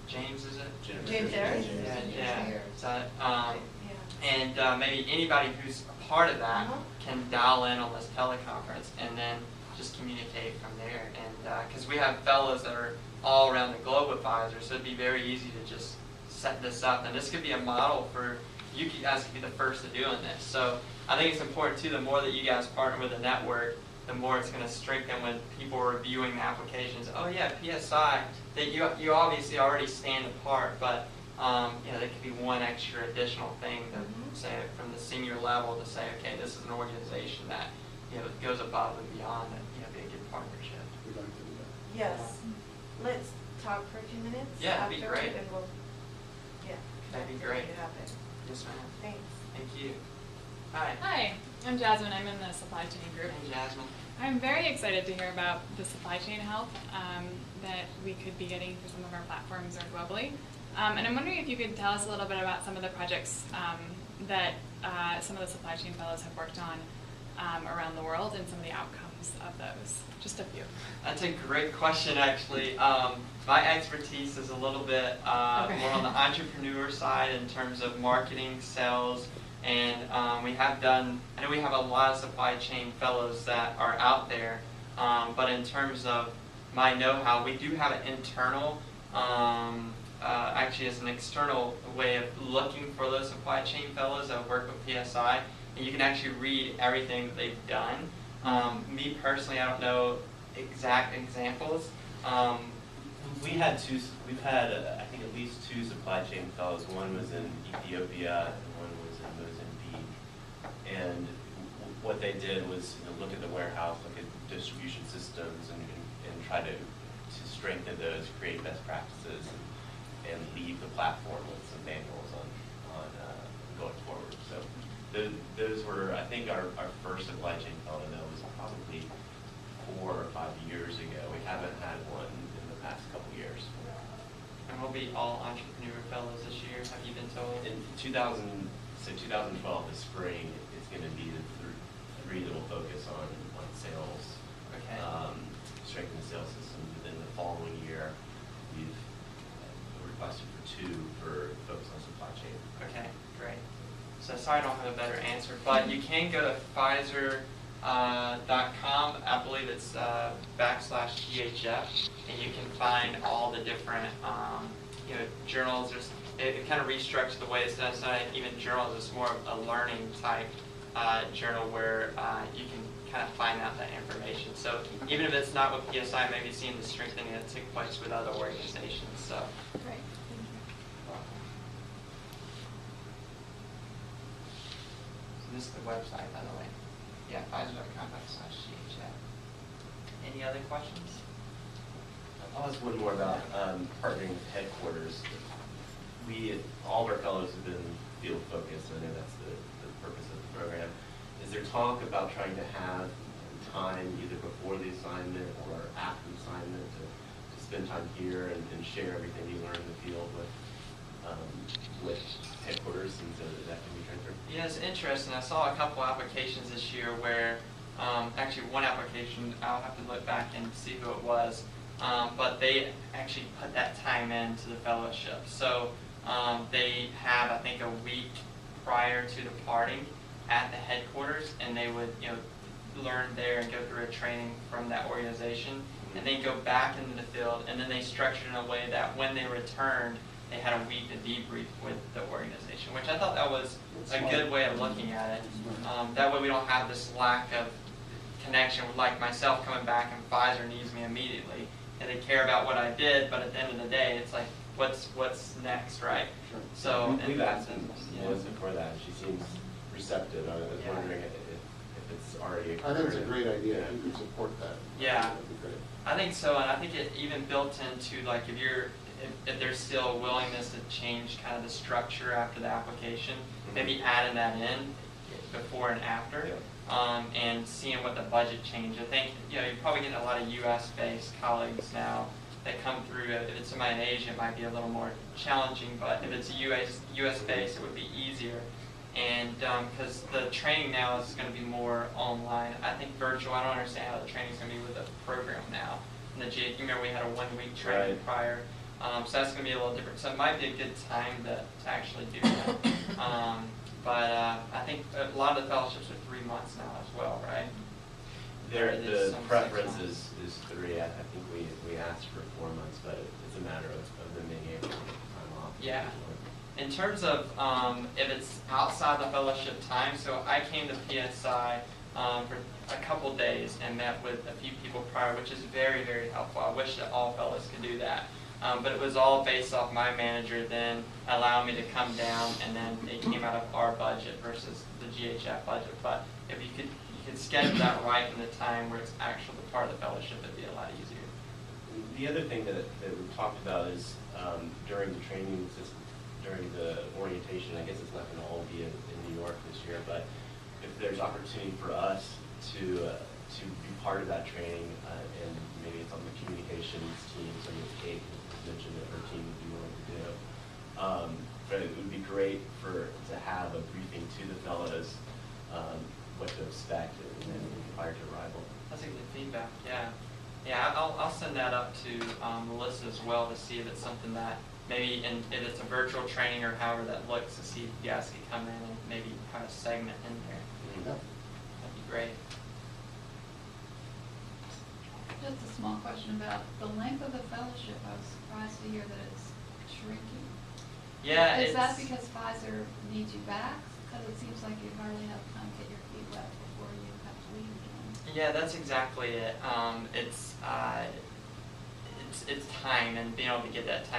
James, is it? James Harris? Yeah. So, and maybe anybody who's a part of that can dial in on this teleconference and then just communicate from there. And because we have fellows that are all around the globe with Pfizer, so it'd be very easy to just set this up. And this could be a model for you guys could be the first to doing this. So I think it's important too, the more that you guys partner with the network, the more it's going to strengthen when people are reviewing the applications. Oh yeah, PSI, that you obviously already stand apart, but you know, there could be one extra additional thing to say from the senior level to say, okay, this is an organization that, you know, goes above and beyond and, you know, be a good partnership. We'd like to do that. Yes. Let's talk for a few minutes. Yeah, that'd be great. And we'll, That'd be great. Make it happen. Yes, ma'am. Thanks. Thank you. Hi. Hi, I'm Jasmine. I'm in the supply chain group. Hey, Jasmine. I'm very excited to hear about the supply chain help that we could be getting for some of our platforms or globally. And I'm wondering if you could tell us a little bit about some of the projects that some of the supply chain fellows have worked on around the world and some of the outcomes of those. Just a few. That's a great question, actually. My expertise is a little bit more on the entrepreneur side in terms of marketing, sales, and we have done, I know we have a lot of supply chain fellows that are out there, but in terms of my know-how, we do have an internal, actually as an external way of looking for those supply chain fellows that work with PSI, and you can actually read everything that they've done. Me personally, I don't know exact examples. We've had I think at least 2 supply chain fellows. One was in Ethiopia and one was in Mozambique. And what they did was, you know, look at the warehouse, look at distribution systems, and try to strengthen those, create best practices, and leave the platform with some manuals on going forward. So those were, I think, our first supply chain fellow that was probably 4 or 5 years ago. We haven't had one in the past couple years. And we'll be all entrepreneur fellows this year, have you been told? In 2012, this spring, it's going to be the 3 that will focus on sales, Okay. strengthen the sales system. But then the following year, we've requested for 2 for focus on supply chain. Okay, great. So sorry I don't have a better answer, but you can go to Pfizer.com. I believe it's /GHF, and you can find all the different you know, journals. It kind of restructured the way it's done. It's not even journals. It's more of a learning type journal where you can kind of find out that information. So even if it's not with PSI, maybe seeing the strengthening that took place with other organizations. So. Great. This is the website, by the way. Yeah, Pfizer.com/GHF. Any other questions? I'll ask one more about partnering with headquarters. All of our fellows have been field focused. I know that's the purpose of the program. Is there talk about trying to have time either before the assignment or after the assignment to spend time here and share everything you learn in the field with headquarters, and so that can be transferred? Yeah, it's interesting. I saw a couple applications this year where, actually one application, I'll have to look back and see who it was, but they actually put that time into the fellowship. So they have, I think, a week prior to departing at the headquarters, and they would, you know, learn there and go through a training from that organization, and then go back into the field, and then they structured in a way that when they returned, they had a week to debrief with the organization, which I thought that was a good way of looking at it. That way we don't have this lack of connection with, like, myself coming back and Pfizer needs me immediately, and they care about what I did, but at the end of the day, it's like, what's next, right? Sure. So we've asked Melissa for that. She seems receptive. I was wondering if it's already occurred. I think it's a great idea. You could support that. Yeah. That'd be great. I think so, and I think it even built into, like, if there's still a willingness to change kind of the structure after the application, maybe adding that in before and after, and seeing what the budget change. I think, you know, you're probably getting a lot of U.S.-based colleagues now that come through. If it's somebody in Asia, it might be a little more challenging, but if it's U.S.-based, it would be easier. And because the training now is going to be more online. I think virtual, I don't understand how the training is going to be with the program now. And you remember we had a 1-week training prior. So that's going to be a little different. So it might be a good time to actually do that. But I think a lot of the fellowships are 3 months now as well, right? There, Or is the some 6 preference months? is 3. I think we asked for 4 months, but it's a matter of them being able to take time off. Yeah. In terms of if it's outside the fellowship time, so I came to PSI for a couple days and met with a few people prior, which is very, very helpful. I wish that all fellows could do that. But it was all based off my manager then allowing me to come down, and then it came out of our budget versus the GHF budget. But if you could schedule that right in the time where it's actually part of the fellowship, it'd be a lot easier. The other thing that we've talked about is during the training system, during the orientation, I guess it's not going to all be in New York this year, but if there's opportunity for us to be part of that training, and maybe it's on the communications team, something that Kate mentioned that her team would be willing to do. But it would be great to have a briefing to the fellows, what to expect, and then prior to arrival. That's a good feedback. Yeah, yeah. I'll send that up to Melissa as well to see if it's something that maybe if it's a virtual training or however that looks, to see if you guys could come in and maybe have a segment in there. Yeah. That'd be great. Just a small question about the length of the fellowship. I was surprised to hear that it's shrinking. Yeah, Is that it's- because Pfizer needs you back? Because it seems like you hardly have time to get your feet wet before you have to leave again. Yeah, that's exactly it. It's time and being able to get that time.